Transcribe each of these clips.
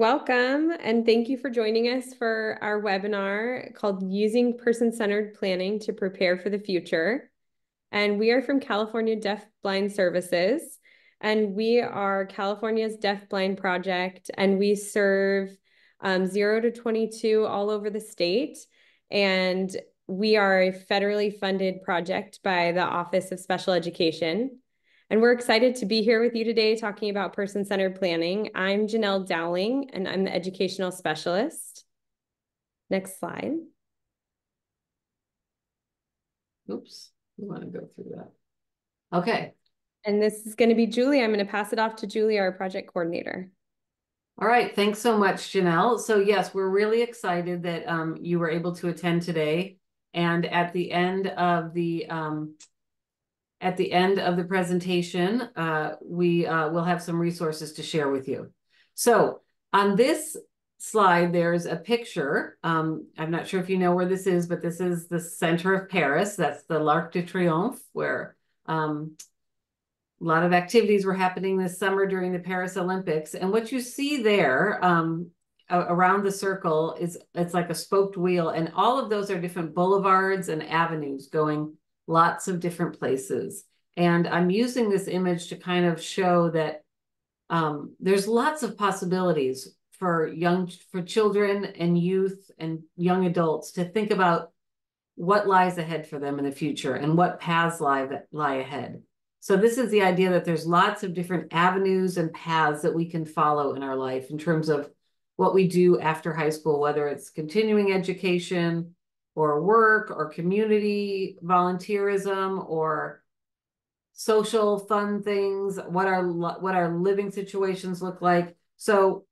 Welcome, and thank you for joining us for our webinar called Using Person-Centered Planning to Prepare for the Future. And we are from California Deaf Blind Services, and we are California's Deaf Blind Project, and we serve 0 to 22 all over the state. And we are a federally funded project by the Office of Special Education. And we're excited to be here with you today talking about person-centered planning. I'm Janelle Dowling, and I'm the educational specialist. Next slide. Oops, we want to go through that. Okay. And this is going to be Julie. I'm going to pass it off to Julie, our project coordinator. All right. Thanks so much, Janelle. So yes, we're really excited that you were able to attend today. And at the end of the presentation, we will have some resources to share with you. So on this slide, there's a picture. I'm not sure if you know where this is, but this is the center of Paris. That's the l'Arc de Triomphe, where a lot of activities were happening this summer during the Paris Olympics. And what you see there around the circle it's like a spoked wheel. And all of those are different boulevards and avenues going lots of different places. And I'm using this image to kind of show that there's lots of possibilities for children and youth and young adults to think about what lies ahead for them in the future and what paths lie ahead. So this is the idea that there's lots of different avenues and paths that we can follow in our life in terms of what we do after high school, whether it's continuing education or work or community volunteerism or social fun things, what our living situations look like. So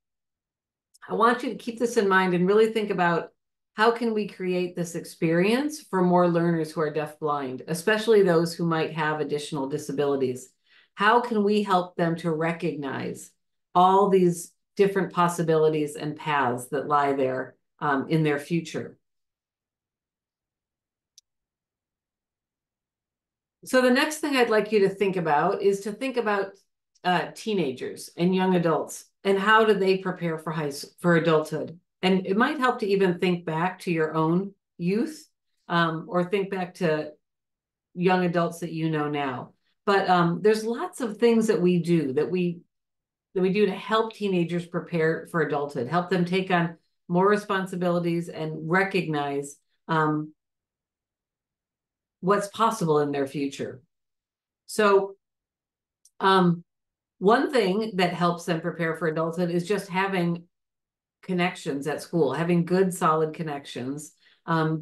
I want you to keep this in mind and really think about how can we create this experience for more learners who are deafblind, especially those who might have additional disabilities? How can we help them to recognize all these different possibilities and paths that lie there in their future? So the next thing I'd like you to think about is to think about teenagers and young adults and how do they prepare for adulthood. And it might help to even think back to your own youth or think back to young adults that you know now. But there's lots of things that we do to help teenagers prepare for adulthood, help them take on more responsibilities and recognize what's possible in their future. So one thing that helps them prepare for adulthood is just having connections at school, having good, solid connections,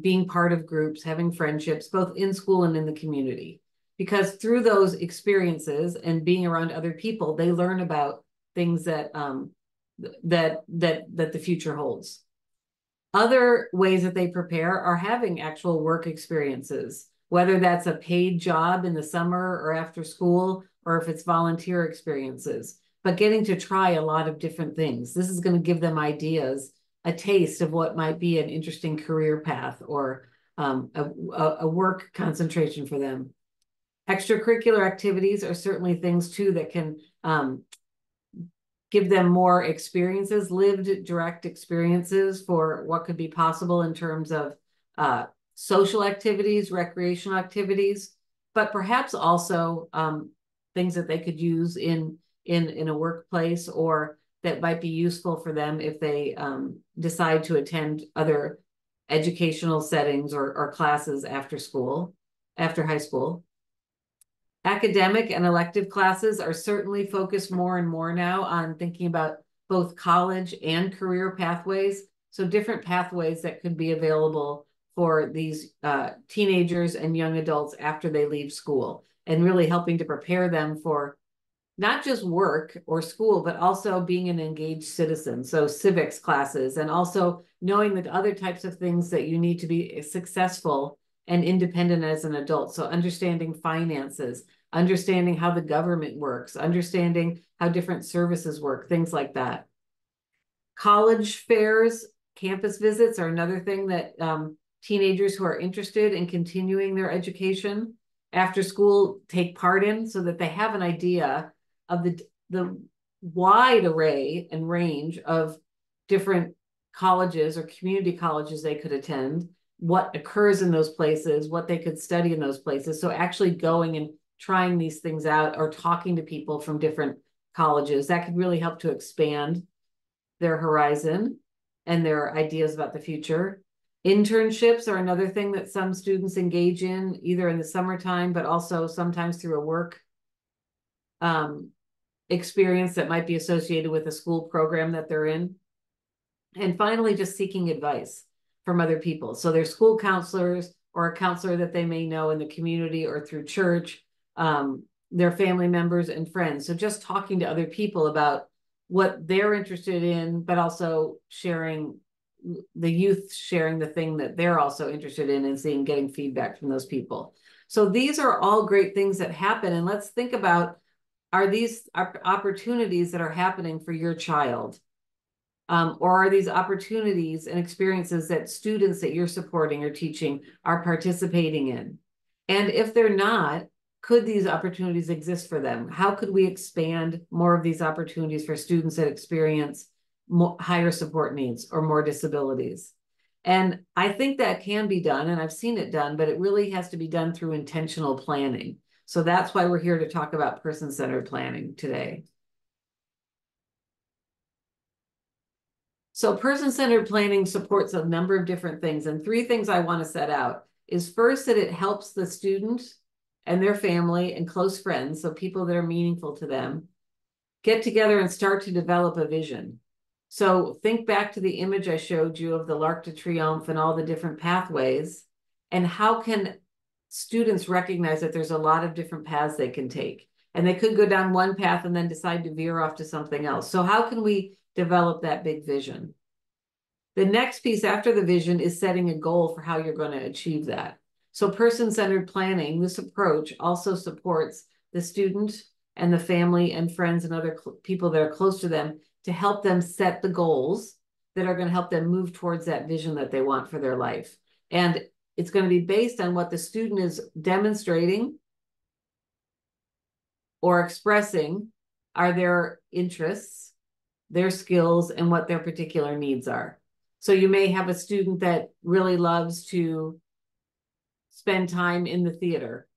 being part of groups, having friendships, both in school and in the community. Because through those experiences and being around other people, they learn about things that the future holds. Other ways that they prepare are having actual work experiences, whether that's a paid job in the summer or after school, or if it's volunteer experiences, but getting to try a lot of different things. This is going to give them ideas, a taste of what might be an interesting career path or a work concentration for them. Extracurricular activities are certainly things too that can give them more experiences, lived direct experiences for what could be possible in terms of social activities, recreational activities, but perhaps also things that they could use in a workplace or that might be useful for them if they decide to attend other educational settings or classes after high school. Academic and elective classes are certainly focused more and more now on thinking about both college and career pathways. So different pathways that could be available for these teenagers and young adults after they leave school, and really helping to prepare them for not just work or school, but also being an engaged citizen. So civics classes, and also knowing that other types of things that you need to be successful and independent as an adult. So understanding finances, understanding how the government works, understanding how different services work, things like that. College fairs, campus visits are another thing that teenagers who are interested in continuing their education after school take part in, so that they have an idea of the wide array and range of different colleges or community colleges they could attend, what occurs in those places, what they could study in those places. So actually going and trying these things out or talking to people from different colleges, that could really help to expand their horizon and their ideas about the future. Internships are another thing that some students engage in, either in the summertime, but also sometimes through a work experience that might be associated with a school program that they're in. And finally, just seeking advice from other people. So their school counselors or a counselor that they may know in the community or through church, their family members and friends. So just talking to other people about what they're interested in, but also sharing the youth, sharing the thing that they're also interested in and seeing, getting feedback from those people. So these are all great things that happen. And let's think about, are these opportunities that are happening for your child? Or are these opportunities and experiences that students that you're supporting or teaching are participating in? And if they're not, could these opportunities exist for them? How could we expand more of these opportunities for students that experience higher support needs or more disabilities? And I think that can be done, and I've seen it done, but it really has to be done through intentional planning. So that's why we're here to talk about person-centered planning today. So person-centered planning supports a number of different things. And 3 things I want to set out is first, that it helps the student and their family and close friends, so people that are meaningful to them, get together and start to develop a vision. So think back to the image I showed you of the L'Arc de Triomphe and all the different pathways, and how can students recognize that there's a lot of different paths they can take, and they could go down one path and then decide to veer off to something else. So how can we develop that big vision? The next piece after the vision is setting a goal for how you're going to achieve that. So person-centered planning, this approach also supports the student and the family and friends and other people that are close to them to help them set the goals that are going to help them move towards that vision that they want for their life. And it's going to be based on what the student is demonstrating or expressing are their interests, their skills, and what their particular needs are. So you may have a student that really loves to spend time in the theater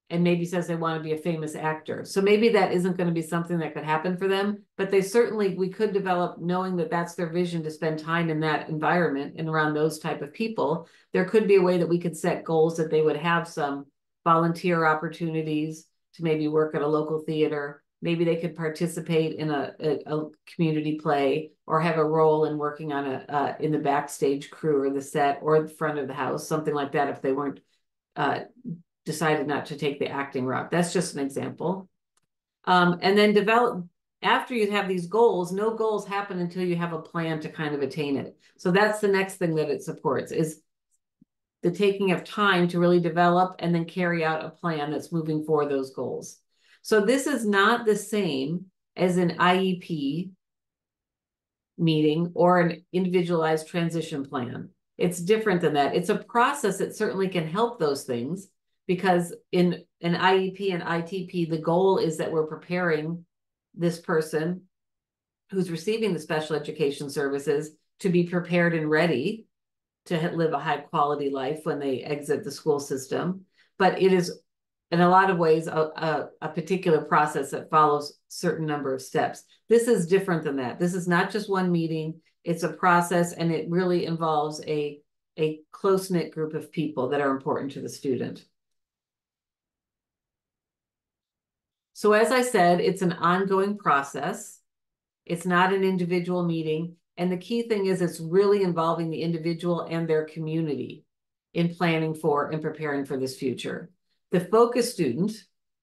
and maybe says they want to be a famous actor. So maybe that isn't going to be something that could happen for them, but they certainly, we could develop, knowing that that's their vision, to spend time in that environment and around those type of people. There could be a way that we could set goals that they would have some volunteer opportunities to maybe work at a local theater. Maybe they could participate in a community play, or have a role in working on in the backstage crew or the set or the front of the house, something like that, if they weren't decided not to take the acting route. That's just an example. And then develop, after you have these goals, no goals happen until you have a plan to kind of attain it. So that's the next thing that it supports, is the taking of time to really develop and then carry out a plan that's moving for those goals. So this is not the same as an IEP meeting or an individualized transition plan. It's different than that. It's a process that certainly can help those things, because in an IEP and ITP, the goal is that we're preparing this person who's receiving the special education services to be prepared and ready to live a high quality life when they exit the school system. But it is, in a lot of ways, a particular process that follows certain number of steps. This is different than that. This is not just one meeting. It's a process, and it really involves a close-knit group of people that are important to the student. So as I said, it's an ongoing process. It's not an individual meeting. And the key thing is, it's really involving the individual and their community in planning for and preparing for this future. The focus student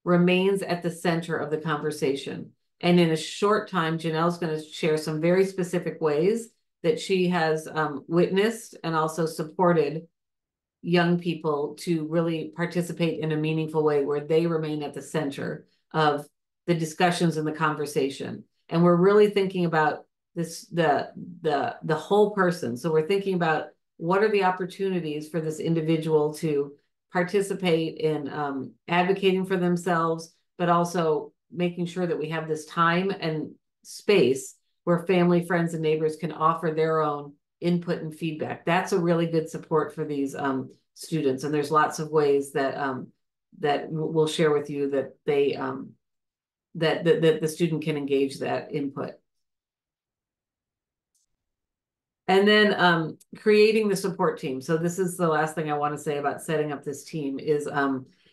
remains at the center of the conversation. And in a short time, Janelle's going to share some very specific ways that she has witnessed and also supported young people to really participate in a meaningful way, where they remain at the center of the discussions and the conversation. And we're really thinking about this, the whole person. So we're thinking about, what are the opportunities for this individual to participate in advocating for themselves, but also making sure that we have this time and space where family, friends, and neighbors can offer their own input and feedback. That's a really good support for these students. And there's lots of ways that that we'll share with you that they that the student can engage that input. And then creating the support team. So this is the last thing I want to say about setting up this team is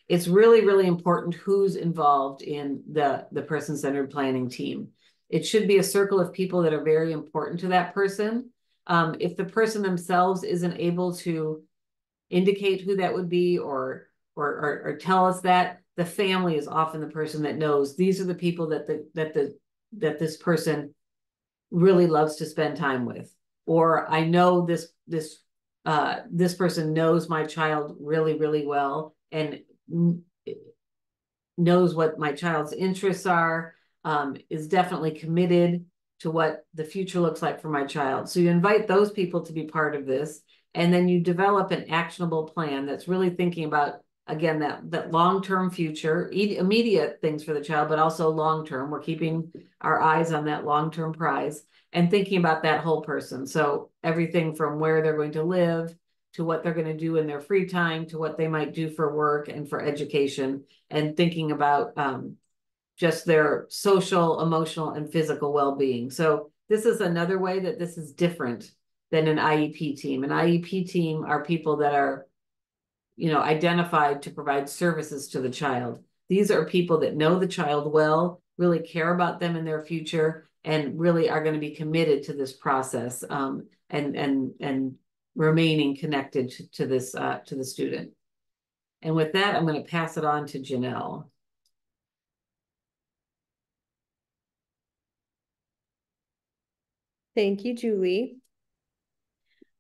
it's really, really important who's involved in the person-centered planning team. It should be a circle of people that are very important to that person. If the person themselves isn't able to indicate who that would be or tell us that, the family is often the person that knows these are the people that this person really loves to spend time with. Or I know this person knows my child really, really well and knows what my child's interests are, is definitely committed to what the future looks like for my child. So you invite those people to be part of this, and then you develop an actionable plan that's really thinking about, again, that long-term future, immediate things for the child, but also long-term. We're keeping our eyes on that long-term prize and thinking about that whole person. So everything from where they're going to live to what they're going to do in their free time to what they might do for work and for education, and thinking about just their social, emotional, and physical well-being. So this is another way that this is different than an IEP team. An IEP team are people that are, identified to provide services to the child. These are people that know the child well, really care about them and their future, and really are going to be committed to this process and remaining connected to this to the student. And with that, I'm going to pass it on to Janelle. Thank you, Julie.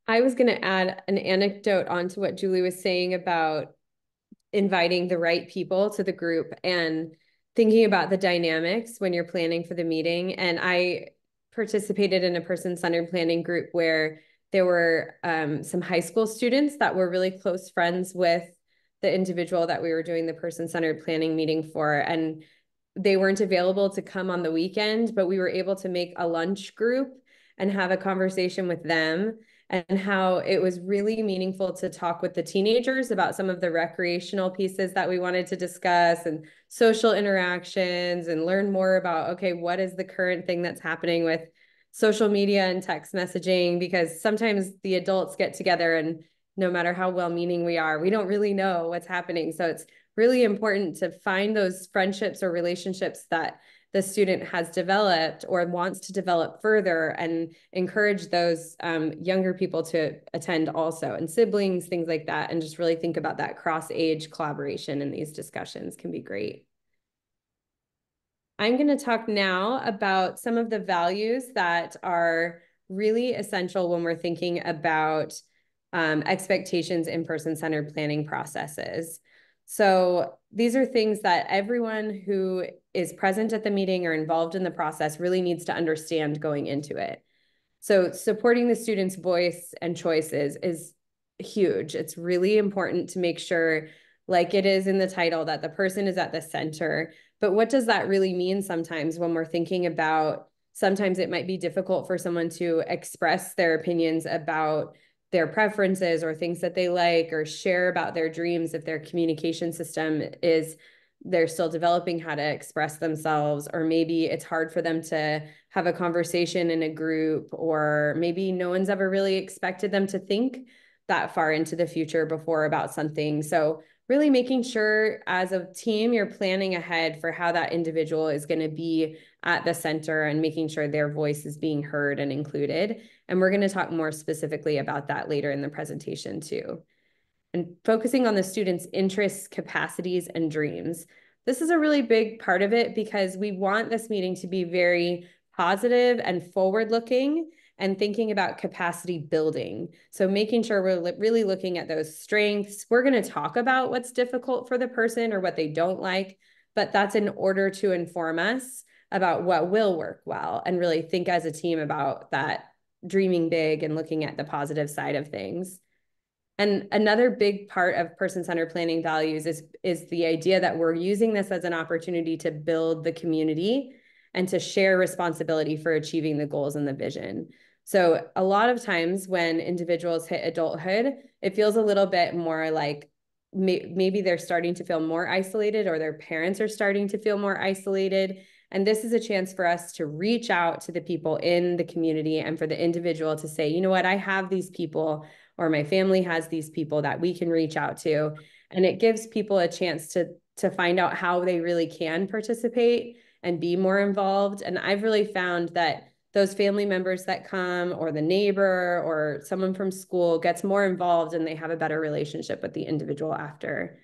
I was going to add an anecdote onto what Julie was saying about inviting the right people to the group and thinking about the dynamics when you're planning for the meeting. And I participated in a person-centered planning group where there were some high school students that were really close friends with the individual that we were doing the person-centered planning meeting for. And they weren't available to come on the weekend, but we were able to make a lunch group and have a conversation with them, and how it was really meaningful to talk with the teenagers about some of the recreational pieces that we wanted to discuss and social interactions, and learn more about, okay, what is the current thing that's happening with social media and text messaging? Because sometimes the adults get together and no matter how well-meaning we are, we don't really know what's happening. So it's really important to find those friendships or relationships that the student has developed or wants to develop further, and encourage those younger people to attend also, and siblings, things like that, and just really think about that cross-age collaboration in these discussions can be great. I'm going to talk now about some of the values that are really essential when we're thinking about expectations in person-centered planning processes. So these are things that everyone who is present at the meeting or involved in the process really needs to understand going into it. So supporting the student's voice and choices is huge. It's really important to make sure, like it is in the title, that the person is at the center. But what does that really mean sometimes when we're thinking about, sometimes it might be difficult for someone to express their opinions about their preferences or things that they like, or share about their dreams if their communication system is, they're still developing how to express themselves, or maybe it's hard for them to have a conversation in a group, or maybe no one's ever really expected them to think that far into the future before about something. So really making sure as a team, you're planning ahead for how that individual is going to be at the center, and making sure their voice is being heard and included. And we're going to talk more specifically about that later in the presentation too. And focusing on the students' interests, capacities, and dreams. This is a really big part of it, because we want this meeting to be very positive and forward-looking, and thinking about capacity building. So making sure we're really looking at those strengths. We're going to talk about what's difficult for the person or what they don't like, but that's in order to inform us about what will work well, and really think as a team about that, dreaming big and looking at the positive side of things. And another big part of person-centered planning values is the idea that we're using this as an opportunity to build the community and to share responsibility for achieving the goals and the vision. So a lot of times when individuals hit adulthood, it feels a little bit more like maybe they're starting to feel more isolated, or their parents are starting to feel more isolated. And this is a chance for us to reach out to the people in the community and for the individual to say, you know what, I have these people, or my family has these people that we can reach out to. And it gives people a chance to find out how they really can participate and be more involved. And I've really found that those family members that come, or the neighbor or someone from school, gets more involved, and they have a better relationship with the individual after.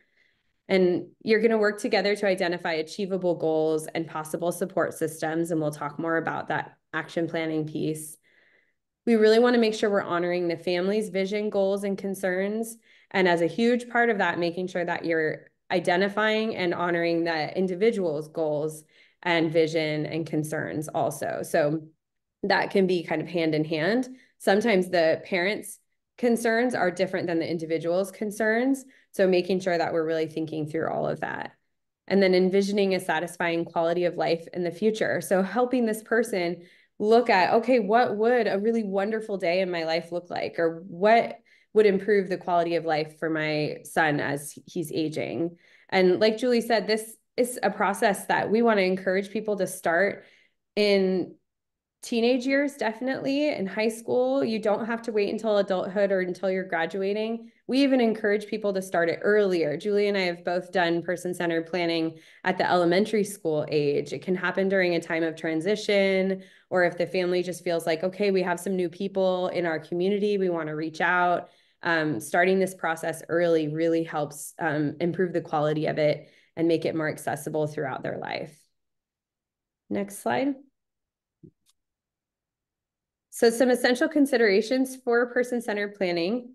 And you're going to work together to identify achievable goals and possible support systems. And we'll talk more about that action planning piece. We really want to make sure we're honoring the family's vision, goals, and concerns. And as a huge part of that, making sure that you're identifying and honoring the individual's goals and vision and concerns also. So that can be kind of hand in hand. Sometimes the parents' concerns are different than the individual's concerns. So making sure that we're really thinking through all of that. And then envisioning a satisfying quality of life in the future. So helping this person look at, okay, what would a really wonderful day in my life look like? Or what would improve the quality of life for my son as he's aging? And like Julie said, this is a process that we want to encourage people to start in teenage years, definitely. In high school, you don't have to wait until adulthood or until you're graduating. We even encourage people to start it earlier. Julie and I have both done person-centered planning at the elementary school age. It can happen during a time of transition, or if the family just feels like, okay, we have some new people in our community, we want to reach out. Starting this process early really helps improve the quality of it and make it more accessible throughout their life. Next slide. So some essential considerations for person-centered planning.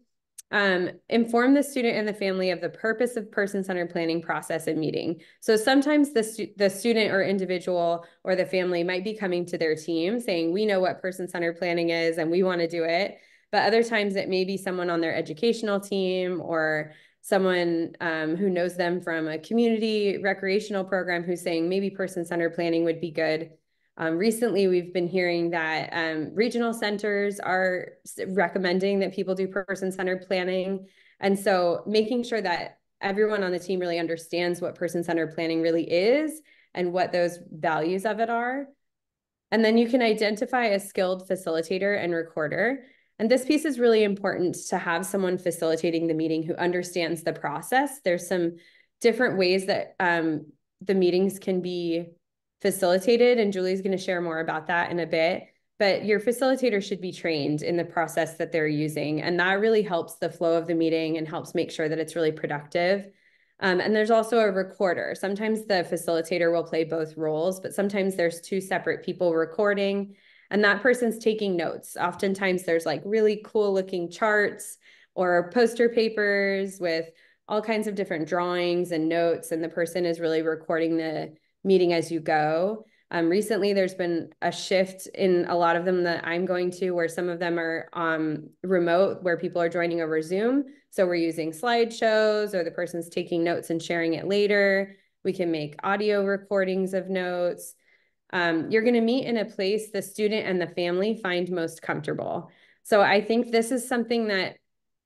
Inform the student and the family of the purpose of person-centered planning process and meeting. So sometimes the student or individual or the family might be coming to their team saying, we know what person-centered planning is and we want to do it. But other times it may be someone on their educational team, or someone who knows them from a community recreational program who's saying maybe person-centered planning would be good. Recently, we've been hearing that regional centers are recommending that people do person-centered planning. And so making sure that everyone on the team really understands what person-centered planning really is and what those values of it are. And then you can identify a skilled facilitator and recorder. And this piece is really important, to have someone facilitating the meeting who understands the process. There's some different ways that the meetings can be facilitated, and Julie's going to share more about that in a bit. But your facilitator should be trained in the process that they're using, and that really helps the flow of the meeting and helps make sure that it's really productive. And there's also a recorder. Sometimes the facilitator will play both roles, but sometimes there's two separate people recording, and that person's taking notes. Oftentimes there's like really cool looking charts or poster papers with all kinds of different drawings and notes, and the person is really recording the meeting as you go. Recently, there's been a shift in a lot of them that I'm going to, where some of them are remote, where people are joining over Zoom. So we're using slideshows, or the person's taking notes and sharing it later. We can make audio recordings of notes. You're going to meet in a place the student and the family find most comfortable. So I think this is something that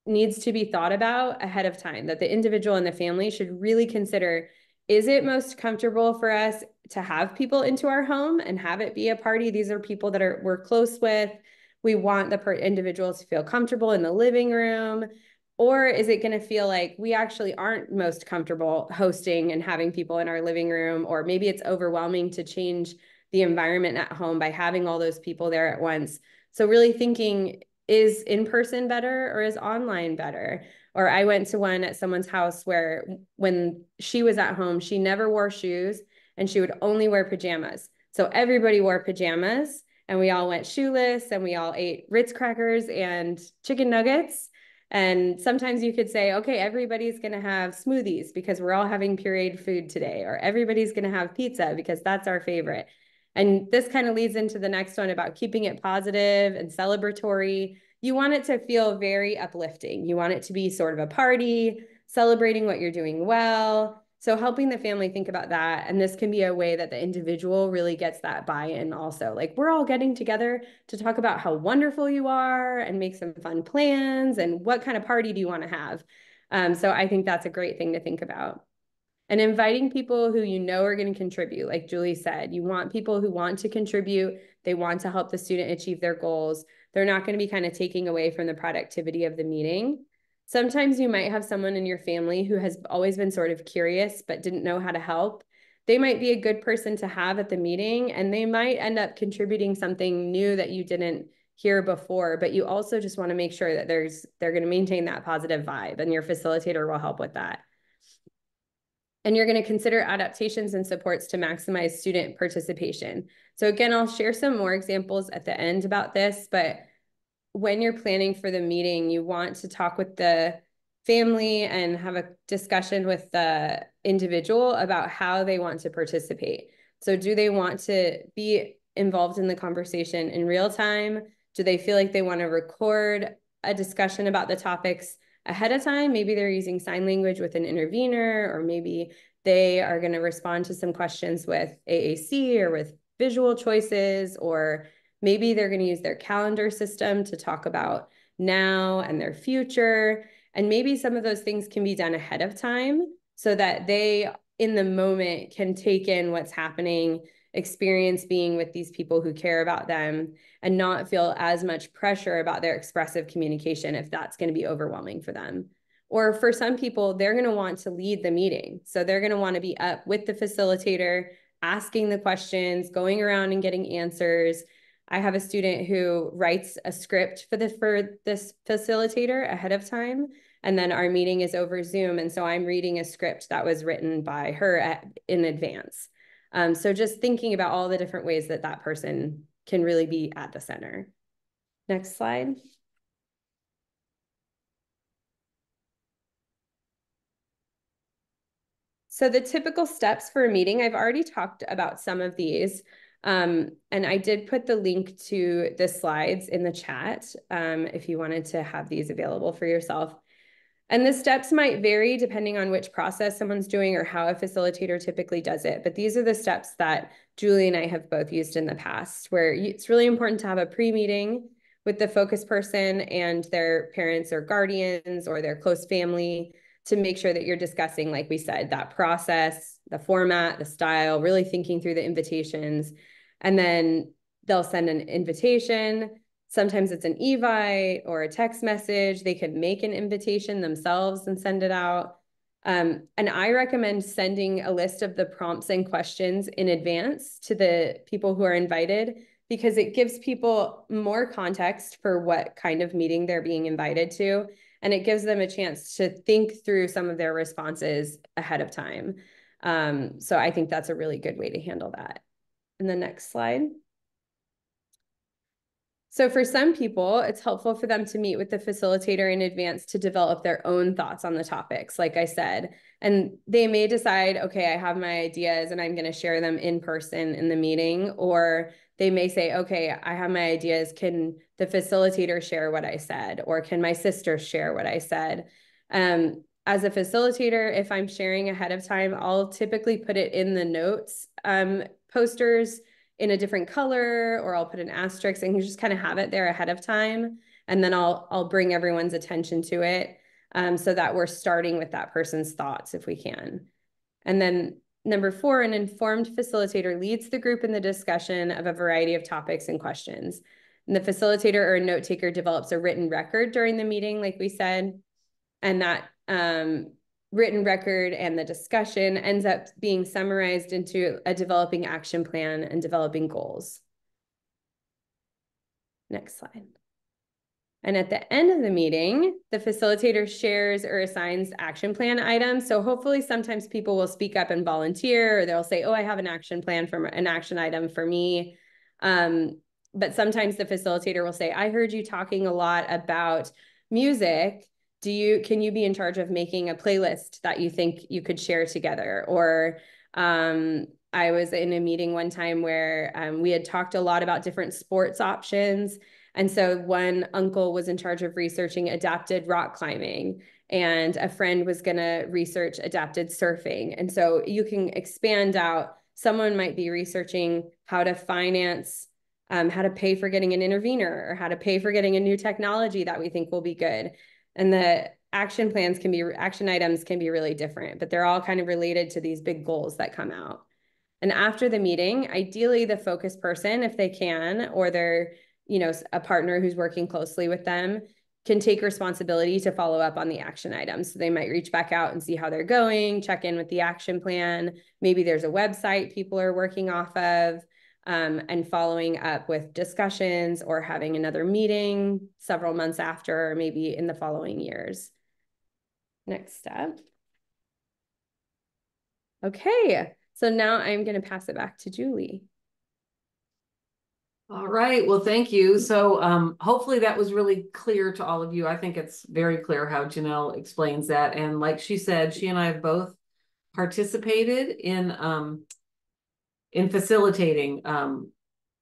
needs to be thought about ahead of time, that the individual and the family should really consider, is it most comfortable for us to have people into our home and have it be a party? These are people that we're close with. We want the individuals to feel comfortable in the living room. Or is it going to feel like we actually aren't most comfortable hosting and having people in our living room? Or maybe it's overwhelming to change the environment at home by having all those people there at once. So really thinking, is in-person better or is online better? Or I went to one at someone's house where when she was at home, she never wore shoes and she would only wear pajamas. So everybody wore pajamas and we all went shoeless and we all ate Ritz crackers and chicken nuggets. And sometimes you could say, okay, everybody's going to have smoothies because we're all having pureed food today, or everybody's going to have pizza because that's our favorite. And this kind of leads into the next one about keeping it positive and celebratory. You want it to feel very uplifting. You want it to be sort of a party, celebrating what you're doing well. So helping the family think about that. And this can be a way that the individual really gets that buy-in also. Like we're all getting together to talk about how wonderful you are and make some fun plans and what kind of party do you want to have. So I think that's a great thing to think about. And inviting people who you know are going to contribute, like Julie said, you want people who want to contribute. They want to help the student achieve their goals. They're not going to be kind of taking away from the productivity of the meeting. Sometimes you might have someone in your family who has always been sort of curious but didn't know how to help. They might be a good person to have at the meeting, and they might end up contributing something new that you didn't hear before, but you also just want to make sure that they're going to maintain that positive vibe, and your facilitator will help with that. And you're going to consider adaptations and supports to maximize student participation. So again, I'll share some more examples at the end about this, but when you're planning for the meeting, you want to talk with the family and have a discussion with the individual about how they want to participate. So do they want to be involved in the conversation in real time? Do they feel like they want to record a discussion about the topics ahead of time? Maybe they're using sign language with an intervener, or maybe they are going to respond to some questions with AAC or with visual choices, or maybe they're going to use their calendar system to talk about now and their future. And maybe some of those things can be done ahead of time so that they, in the moment, can take in what's happening, experience being with these people who care about them, and not feel as much pressure about their expressive communication if that's going to be overwhelming for them. Or for some people, they're going to want to lead the meeting. So they're going to want to be up with the facilitator, asking the questions, going around and getting answers. I have a student who writes a script for this facilitator ahead of time, and then our meeting is over Zoom, and so I'm reading a script that was written by her in advance. So just thinking about all the different ways that that person can really be at the center. Next slide. So the typical steps for a meeting, I've already talked about some of these. And I did put the link to the slides in the chat if you wanted to have these available for yourself. And the steps might vary depending on which process someone's doing or how a facilitator typically does it. But these are the steps that Julie and I have both used in the past, where it's really important to have a pre-meeting with the focus person and their parents or guardians or their close family to make sure that you're discussing, like we said, that process, the format, the style, really thinking through the invitations. And then they'll send an invitation. Sometimes it's an evite or a text message. They could make an invitation themselves and send it out. And I recommend sending a list of the prompts and questions in advance to the people who are invited, because it gives people more context for what kind of meeting they're being invited to. And it gives them a chance to think through some of their responses ahead of time. So I think that's a really good way to handle that. And the next slide. So for some people, it's helpful for them to meet with the facilitator in advance to develop their own thoughts on the topics, like I said. And they may decide, okay, I have my ideas and I'm going to share them in person in the meeting. Or they may say, okay, I have my ideas. Can the facilitator share what I said? Or can my sister share what I said? As a facilitator, if I'm sharing ahead of time, I'll typically put it in the notes posters in a different color, or I'll put an asterisk and you just kind of have it there ahead of time. And then I'll bring everyone's attention to it so that we're starting with that person's thoughts if we can. And then number 4, an informed facilitator leads the group in the discussion of a variety of topics and questions. And the facilitator or a note taker develops a written record during the meeting, like we said, and that written record and the discussion ends up being summarized into a developing action plan and developing goals. Next slide. And at the end of the meeting, the facilitator shares or assigns action plan items. So hopefully sometimes people will speak up and volunteer, or they'll say, oh, I have an action plan for an action item for me. But sometimes the facilitator will say, I heard you talking a lot about music. Can you be in charge of making a playlist that you think you could share together? Or I was in a meeting one time where we had talked a lot about different sports options. And so one uncle was in charge of researching adapted rock climbing, and a friend was going to research adapted surfing. And so you can expand out. Someone might be researching how to finance, how to pay for getting an intervener, or how to pay for getting a new technology that we think will be good. And the action items can be really different, but they're all kind of related to these big goals that come out. And after the meeting, ideally the focus person, if they can, or they're, a partner who's working closely with them, can take responsibility to follow up on the action items. So they might reach back out and see how they're going, check in with the action plan. Maybe there's a website people are working off of, and following up with discussions or having another meeting several months after, or maybe in the following years. Next step. Okay, so now I'm going to pass it back to Julie. All right, well, thank you. So hopefully that was really clear to all of you. I think it's very clear how Janelle explains that. And like she said, she and I have both participated in facilitating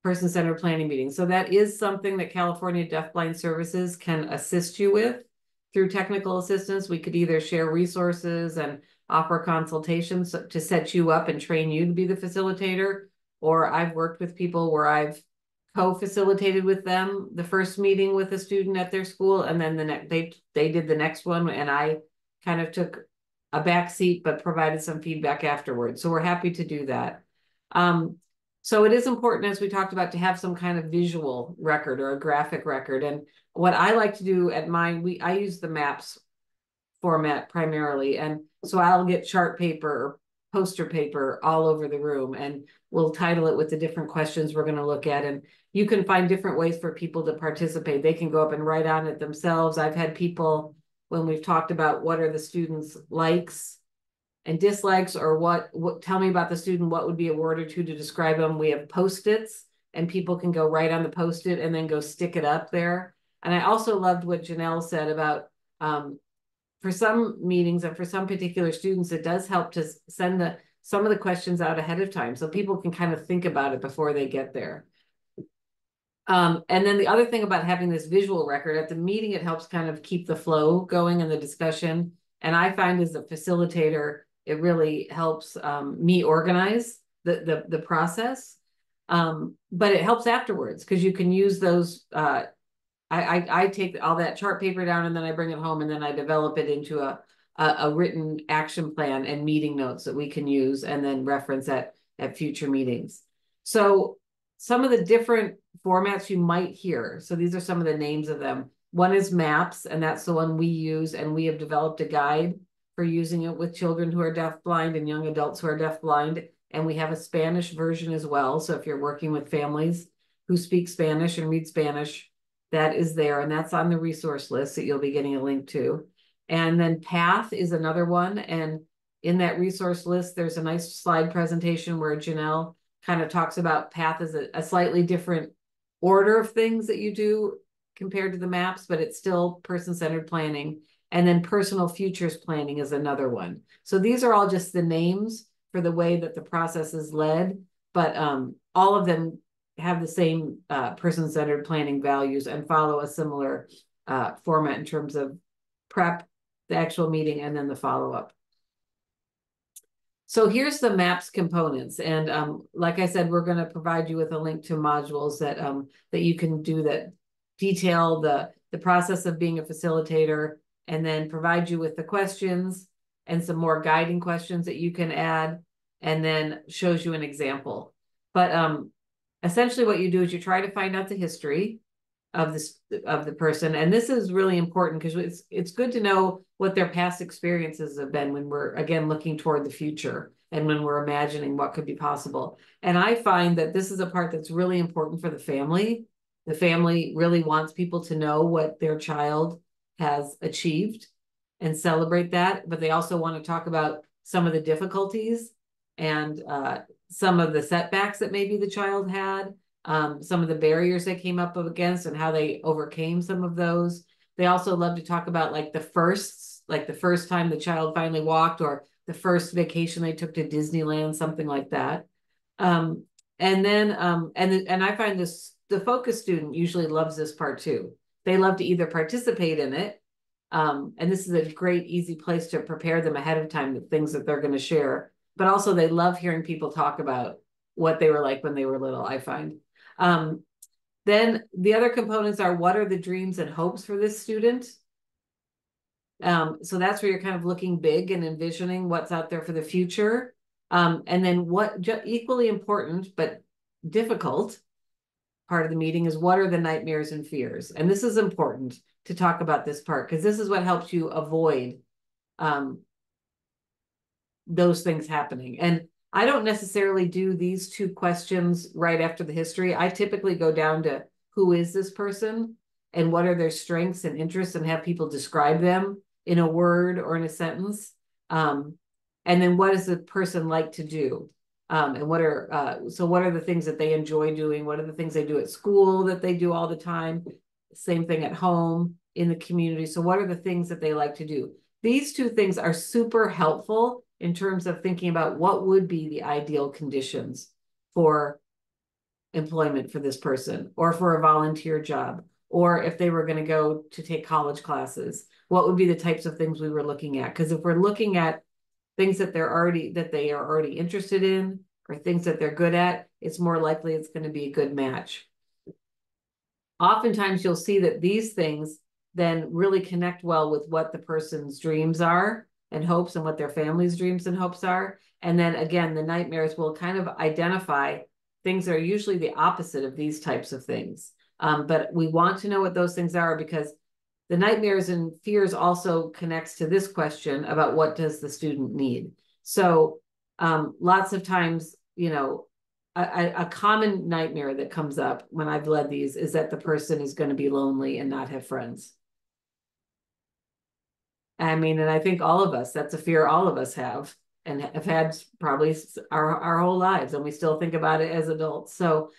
person-centered planning meetings. So that is something that California Deafblind Services can assist you with through technical assistance. We could either share resources and offer consultations to set you up and train you to be the facilitator, or I've worked with people where I've co-facilitated with them the first meeting with a student at their school, and then they did the next one, and I kind of took a back seat but provided some feedback afterwards. So we're happy to do that. So it is important, as we talked about, to have some kind of visual record or a graphic record. And what I like to do at mine, I use the MAPS format primarily, and so I'll get chart paper or poster paper all over the room, and we'll title it with the different questions we're going to look at. And you can find different ways for people to participate. They can go up and write on it themselves. I've had people, when we've talked about what are the students' likes and dislikes, or what tell me about the student, what would be a word or two to describe them. We have Post-its, and people can go write on the Post-it and then go stick it up there. And I also loved what Janelle said about for some meetings and for some particular students, it does help to send some of the questions out ahead of time so people can kind of think about it before they get there. And then the other thing about having this visual record at the meeting, it helps kind of keep the flow going in the discussion. And I find as a facilitator, it really helps me organize the process. But it helps afterwards because you can use those. I take all that chart paper down, and then I bring it home, and then I develop it into a written action plan and meeting notes that we can use and then reference at future meetings. So some of the different formats you might hear. So these are some of the names of them. One is MAPS, and that's the one we use, and we have developed a guide for using it with children who are deafblind and young adults who are deafblind. And we have a Spanish version as well. So if you're working with families who speak Spanish and read Spanish, that is there, and that's on the resource list that you'll be getting a link to. And then PATH is another one, and in that resource list, there's a nice slide presentation where Janelle kind of talks about PATH as a slightly different order of things that you do compared to the MAPS, but it's still person-centered planning. And then personal futures planning is another one. So these are all just the names for the way that the process is led, but all of them have the same person-centered planning values and follow a similar format in terms of prep, the actual meeting, and then the follow-up. So here's the MAPS components. And like I said, we're going to provide you with a link to modules that you can do that detail the process of being a facilitator, and then provide you with the questions and some more guiding questions that you can add, and then shows you an example. But essentially what you do is you try to find out the history of the person. And this is really important because it's good to know what their past experiences have been when we're, again, looking toward the future and when we're imagining what could be possible. And I find that this is a part that's really important for the family. The family really wants people to know what their child has achieved and celebrate that, but they also want to talk about some of the difficulties and some of the setbacks that maybe the child had, some of the barriers they came up against and how they overcame some of those. They also love to talk about like the firsts, like the first time the child finally walked, or the first vacation they took to Disneyland, something like that. And I find this the focus student usually loves this part too. They love to either participate in it, and this is a great, easy place to prepare them ahead of time, the things that they're going to share. But also they love hearing people talk about what they were like when they were little, I find. Then the other components are, what are the dreams and hopes for this student? So that's where you're kind of looking big and envisioning what's out there for the future. And then what equally important, but difficult part of the meeting is, what are the nightmares and fears? And this is important to talk about this part, because this is what helps you avoid those things happening. And I don't necessarily do these two questions right after the history. I typically go down to, who is this person and what are their strengths and interests, and have people describe them in a word or in a sentence. And then what does the person like to do? And what are the things that they enjoy doing? What are the things they do at school that they do all the time? Same thing at home, in the community. So what are the things that they like to do? These two things are super helpful in terms of thinking about what would be the ideal conditions for employment for this person, or for a volunteer job, or if they were going to go to take college classes, what would be the types of things we were looking at? Because if we're looking at things that they are already interested in, or things that they're good at, it's more likely it's going to be a good match. Oftentimes you'll see that these things then really connect well with what the person's dreams are and hopes, and what their family's dreams and hopes are. And then again, the nightmares will kind of identify things that are usually the opposite of these types of things. But we want to know what those things are, because the nightmares and fears also connects to this question about, what does the student need? So lots of times, you know, a common nightmare that comes up when I've led these is that the person is going to be lonely and not have friends. I mean, and I think all of us, that's a fear all of us have, and have had probably our whole lives, and we still think about it as adults. So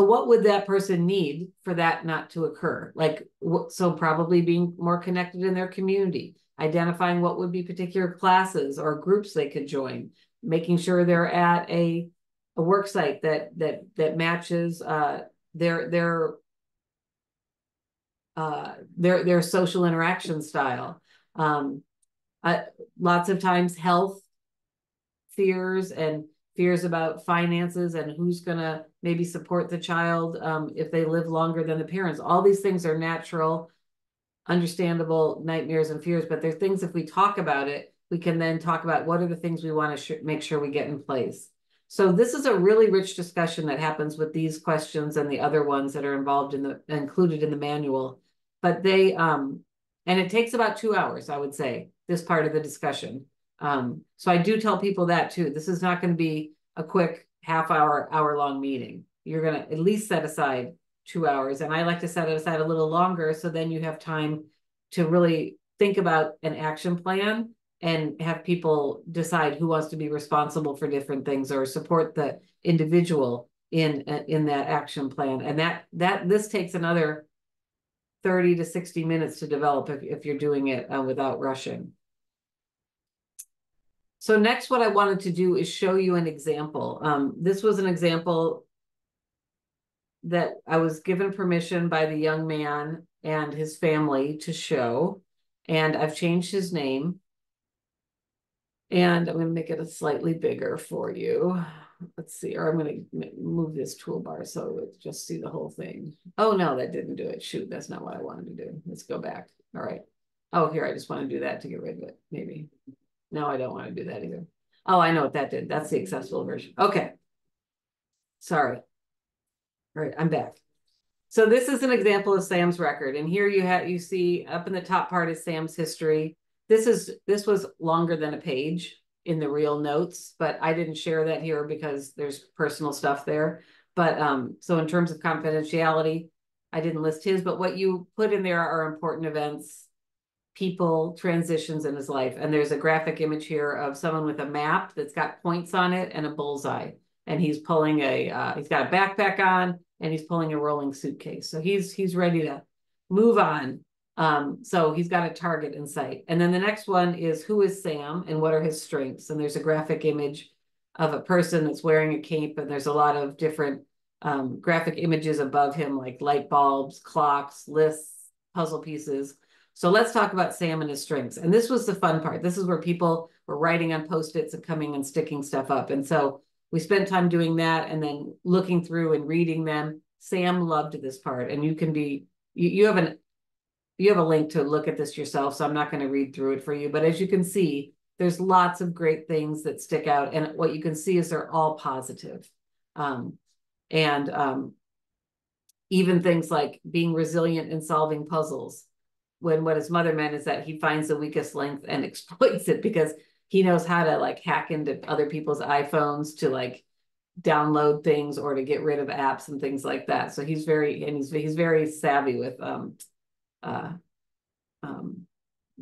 what would that person need for that not to occur? Like, so probably being more connected in their community, identifying what would be particular classes or groups they could join, making sure they're at a work site that matches their social interaction style. Lots of times health fears and fears about finances, and who's gonna maybe support the child if they live longer than the parents. All these things are natural, understandable nightmares and fears, but they're things, if we talk about it, we can then talk about what are the things we want to make sure we get in place. So this is a really rich discussion that happens with these questions and the other ones that are included in the manual. But and it takes about 2 hours, I would say, this part of the discussion. So I do tell people that too. This is not going to be a quick hour-long meeting. You're going to at least set aside 2 hours. And I like to set it aside a little longer, so then you have time to really think about an action plan and have people decide who wants to be responsible for different things, or support the individual in that action plan. And this takes another 30 to 60 minutes to develop if you're doing it without rushing. So next, what I wanted to do is show you an example. This was an example that I was given permission by the young man and his family to show, and I've changed his name. And I'm going to make it a slightly bigger for you. Let's see, or I'm going to move this toolbar so it's just see the whole thing. Oh, no, that didn't do it. Shoot, that's not what I wanted to do. Let's go back. All right. Oh, here, I just want to do that to get rid of it, maybe. No, I don't want to do that either. Oh, I know what that did. That's the accessible version. Okay. Sorry. All right, I'm back. So this is an example of Sam's record. And here you see up in the top part is Sam's history. This was longer than a page in the real notes, but I didn't share that here because there's personal stuff there. But so in terms of confidentiality, I didn't list his, but what you put in there are important events, people, transitions in his life. And there's a graphic image here of someone with a map that's got points on it and a bullseye. And he's pulling he's got a backpack on, and he's pulling a rolling suitcase. So he's ready to move on. So he's got a target in sight. And then the next one is, who is Sam and what are his strengths? And there's a graphic image of a person that's wearing a cape, and there's a lot of different graphic images above him, like light bulbs, clocks, lists, puzzle pieces. So let's talk about Sam and his strengths. And this was the fun part. This is where people were writing on Post-its and coming and sticking stuff up. And so we spent time doing that and then looking through and reading them. Sam loved this part, and you can be, you have a link to look at this yourself, so I'm not going to read through it for you. But as you can see, there's lots of great things that stick out. And what you can see is they're all positive. Even things like being resilient in solving puzzles, when what his mother meant is that he finds the weakest link and exploits it because he knows how to like hack into other people's iPhones to like download things or to get rid of apps and things like that. So he's very savvy with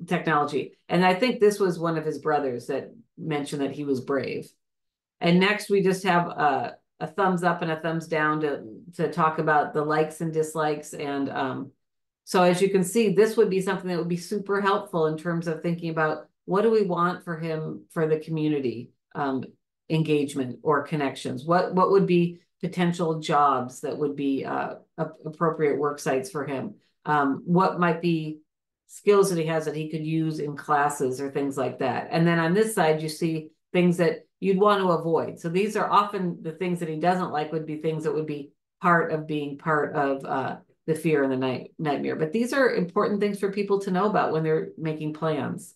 technology. And I think this was one of his brothers that mentioned that he was brave. And next we just have a thumbs up and a thumbs down to talk about the likes and dislikes. And so as you can see, this would be something that would be super helpful in terms of thinking about what do we want for him for the community engagement or connections? What would be potential jobs that would be appropriate work sites for him? What might be skills that he has that he could use in classes or things like that? And then on this side, you see things that you'd want to avoid. So these are often the things that he doesn't like would be things that would be part of being part of the fear and the nightmare. But these are important things for people to know about when they're making plans.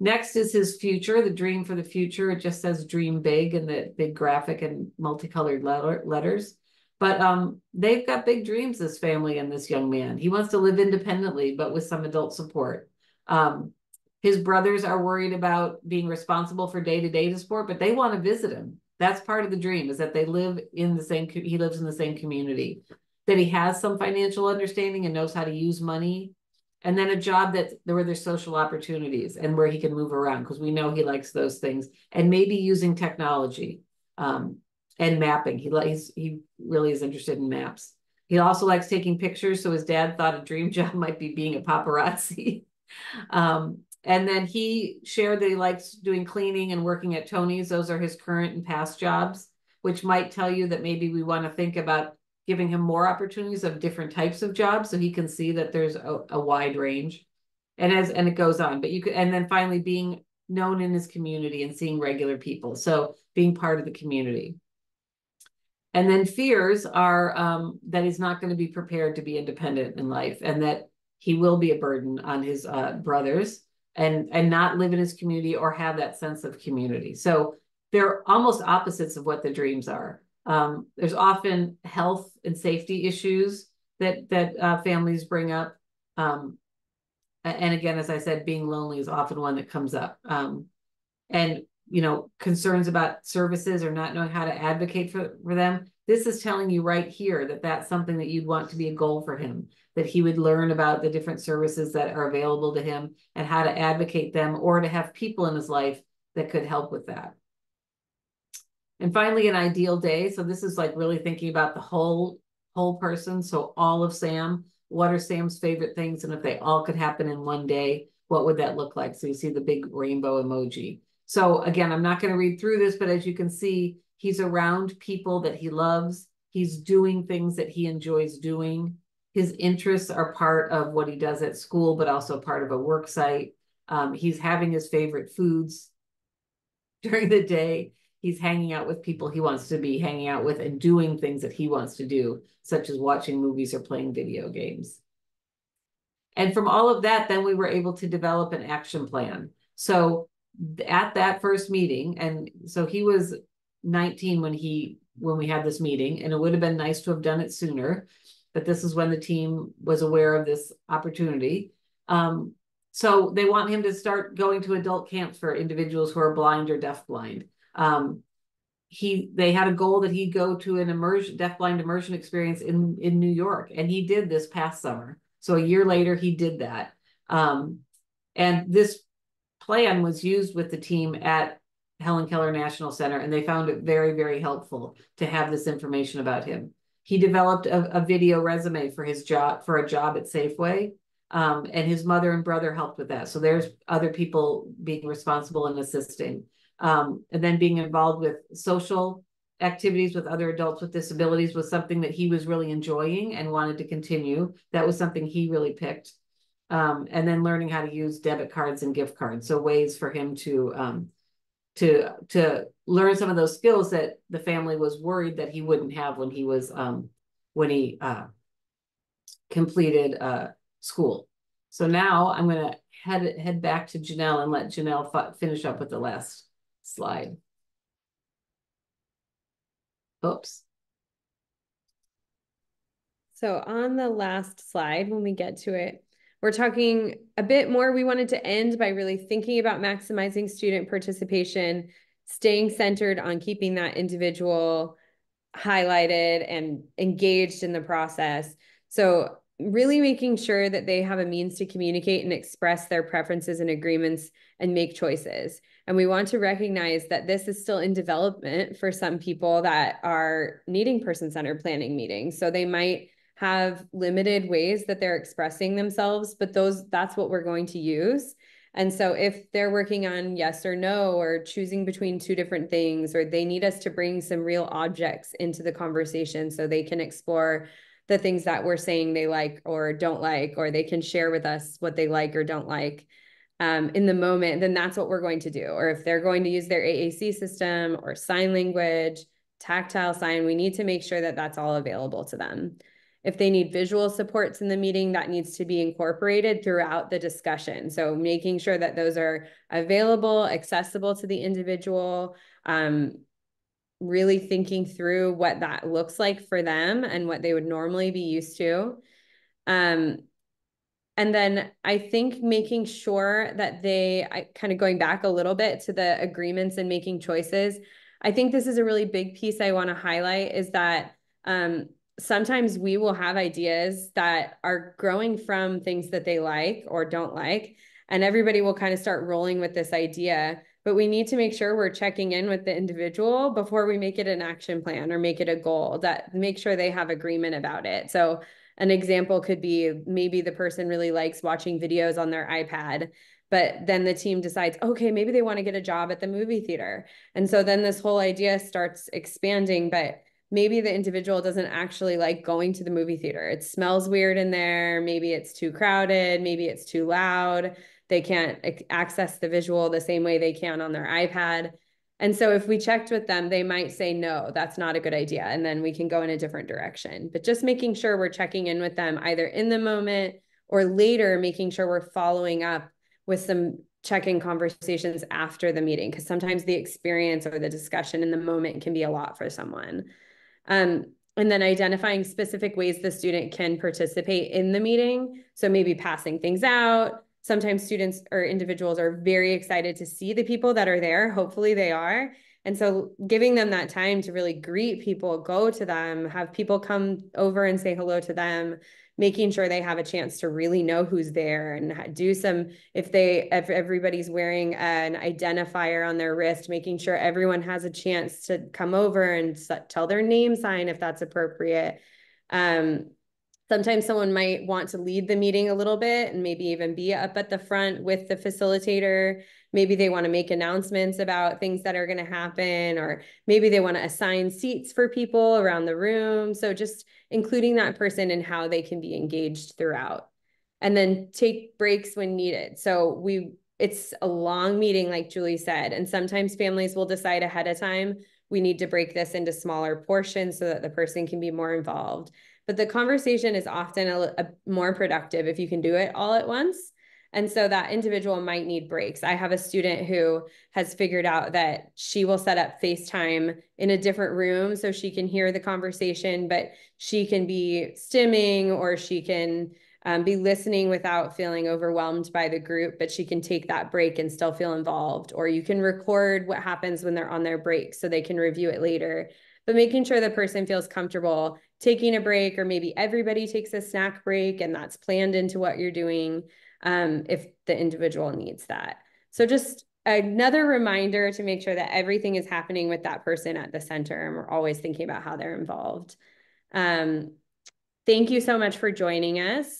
Next is his future, the dream for the future. It just says dream big in the big graphic and multicolored letters. But they've got big dreams, this family and this young man. He wants to live independently, but with some adult support. His brothers are worried about being responsible for day-to-day support, but they want to visit him. That's part of the dream, is that they live in the same, he lives in the same community, that he has some financial understanding and knows how to use money. And then a job where there's social opportunities and where he can move around, because we know he likes those things, and maybe using technology and mapping. He really is interested in maps. He also likes taking pictures. So his dad thought a dream job might be being a paparazzi. And then he shared that he likes doing cleaning and working at Tony's. Those are his current and past jobs, which might tell you that maybe we want to think about giving him more opportunities of different types of jobs so he can see that there's a wide range. And it goes on, but and then finally being known in his community and seeing regular people. So being part of the community. And then fears are that he's not going to be prepared to be independent in life, and that he will be a burden on his brothers and not live in his community or have that sense of community. So they're almost opposites of what the dreams are. There's often health and safety issues that families bring up. And again, as I said, being lonely is often one that comes up. And, concerns about services or not knowing how to advocate for them. This is telling you right here that that's something that you'd want to be a goal for him, that he would learn about the different services that are available to him and how to advocate them, or to have people in his life that could help with that. And finally, an ideal day. So this is like really thinking about the whole person. So all of Sam, what are Sam's favorite things? And if they all could happen in one day, what would that look like? So you see the big rainbow emoji. So again, I'm not going to read through this, but as you can see, he's around people that he loves. He's doing things that he enjoys doing. His interests are part of what he does at school, but also part of a work site. He's having his favorite foods during the day. He's hanging out with people he wants to be hanging out with and doing things that he wants to do, such as watching movies or playing video games. And from all of that, then we were able to develop an action plan. So at that first meeting, and so he was 19 when we had this meeting, and it would have been nice to have done it sooner, but this is when the team was aware of this opportunity. So they want him to start going to adult camps for individuals who are blind or deafblind. They had a goal that he'd go to an deafblind immersion experience in New York, and he did this past summer. So a year later, he did that. And this plan was used with the team at Helen Keller National Center, and they found it very, very helpful to have this information about him. He developed a video resume for a job at Safeway, and his mother and brother helped with that. So there's other people being responsible and assisting. And then being involved with social activities with other adults with disabilities was something that he was really enjoying and wanted to continue. That was something he really picked. And then learning how to use debit cards and gift cards. So ways for him to learn some of those skills that the family was worried that he wouldn't have when he was when he completed school. So now I'm going to head back to Janelle and let Janelle finish up with the last slide. Oops. So on the last slide, when we get to it, we're talking a bit more. We wanted to end by really thinking about maximizing student participation, staying centered on keeping that individual highlighted and engaged in the process. So really making sure that they have a means to communicate and express their preferences and agreements and make choices. And we want to recognize that this is still in development for some people that are needing person-centered planning meetings. So they might have limited ways that they're expressing themselves, but that's what we're going to use. And so if they're working on yes or no, or choosing between two different things, or they need us to bring some real objects into the conversation so they can explore the things that we're saying they like or don't like, or they can share with us what they like or don't like in the moment, then that's what we're going to do. Or if they're going to use their AAC system or sign language, tactile sign, we need to make sure that that's all available to them. If they need visual supports in the meeting, that needs to be incorporated throughout the discussion. So making sure that those are available, accessible to the individual, really thinking through what that looks like for them and what they would normally be used to. And then I think making sure that kind of going back a little bit to the agreements and making choices, I think this is a really big piece I want to highlight is that sometimes we will have ideas that are growing from things that they like or don't like, and everybody will kind of start rolling with this idea. But we need to make sure we're checking in with the individual before we make it an action plan or make it a goal, that make sure they have agreement about it. So an example could be maybe the person really likes watching videos on their iPad, but then the team decides, okay, maybe they want to get a job at the movie theater. And so then this whole idea starts expanding, but maybe the individual doesn't actually like going to the movie theater. It smells weird in there. Maybe it's too crowded. Maybe it's too loud. They can't access the visual the same way they can on their iPad. And so if we checked with them, they might say, no, that's not a good idea. And then we can go in a different direction. But just making sure we're checking in with them either in the moment or later, making sure we're following up with some check-in conversations after the meeting, because sometimes the experience or the discussion in the moment can be a lot for someone. And then identifying specific ways the student can participate in the meeting. So maybe passing things out. Sometimes students or individuals are very excited to see the people that are there. Hopefully they are. And so giving them that time to really greet people, go to them, have people come over and say hello to them, making sure they have a chance to really know who's there and do some, if everybody's wearing an identifier on their wrist, making sure everyone has a chance to come over and tell their name sign if that's appropriate. Sometimes someone might want to lead the meeting a little bit and maybe even be up at the front with the facilitator. Maybe they want to make announcements about things that are going to happen, or maybe they want to assign seats for people around the room. So just including that person and how they can be engaged throughout. And then take breaks when needed. So it's a long meeting, like Julie said, and sometimes families will decide ahead of time, we need to break this into smaller portions so that the person can be more involved. But the conversation is often a more productive if you can do it all at once. And so that individual might need breaks. I have a student who has figured out that she will set up FaceTime in a different room so she can hear the conversation, but she can be stimming or she can be listening without feeling overwhelmed by the group, but she can take that break and still feel involved. Or you can record what happens when they're on their break so they can review it later. But making sure the person feels comfortable taking a break, or maybe everybody takes a snack break and that's planned into what you're doing if the individual needs that. So just another reminder to make sure that everything is happening with that person at the center, and we're always thinking about how they're involved. Thank you so much for joining us.